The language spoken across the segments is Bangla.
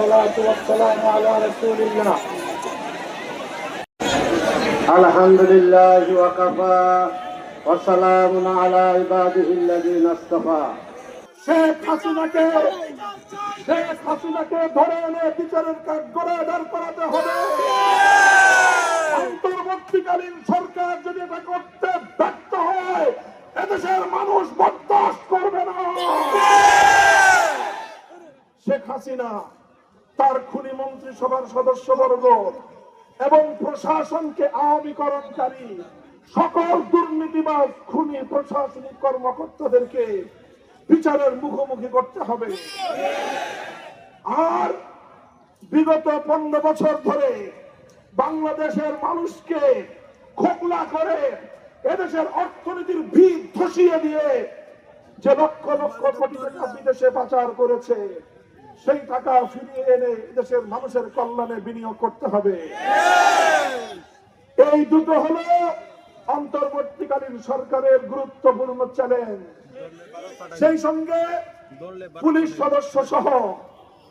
والصلاة والسلام على رسول الله الحمد لله وكفى وسلام على عباده الذين اصطفى শেখ হাসিনাকে ধরে এনে বিচারের কাঠগড়ায় দাঁড় করাতে হবে। অন্তর্বর্তীকালীন সরকার যদি এটা করতে ব্যর্থ হয় এদেশের মানুষ বরদাস্ত করবে না। শেখ হাসিনা তার খুনি মন্ত্রিসভার সদস্যবর্গ এবং প্রশাসনকে আওয়ামীকরণকারী সকল দুর্নীতিবাজ খুনি প্রশাসনিক কর্মকর্তাদেরকে বিচারের মুখোমুখি করতে হবে। আর বিগত 15 বছর ধরে বাংলাদেশের মানুষকে খোকলা করে এদেশের অর্থনীতির ভিত ধসিয়ে দিয়ে যে লক্ষ লক্ষ কোটি টাকা বিদেশে পাচার করেছে সেই টাকা ফিরিয়ে এনে দেশের মানুষের কল্যাণে বিনিয়োগ করতে হবে। এই দুটো হলো অন্তর্বর্তীকালীন সরকারের গুরুত্বপূর্ণ চ্যালেঞ্জ। সেই সঙ্গে পুলিশ সদস্য সহ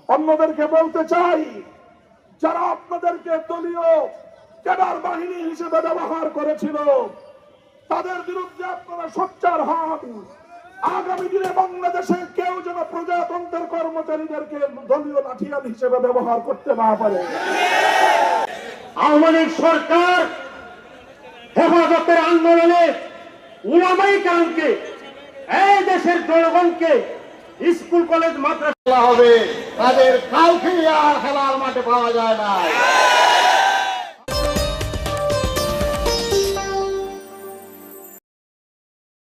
অন্যদেরকে বলতে চাই, যারা আপনাদেরকে দলীয় ক্যাডার বাহিনী হিসেবে ব্যবহার করেছিল তাদের বিরুদ্ধে আপনারা সোচ্চার হন। আগামী দিনে বাংলাদেশে কেউ যেন প্রজাতন্ত্রের কর্মচারীদেরকে দলীয় লাঠিয়াল হিসেবে ব্যবহার করতে না পারে। আওয়ামী লীগ সরকার হেফাজতের আন্দোলনে উলামায়ে কেরামকে, এই দেশের জনগণকে স্কুল কলেজ মাদ্রাসা হবে, তাদের কাউকে আর খেলার মাঠে পাওয়া যায় না।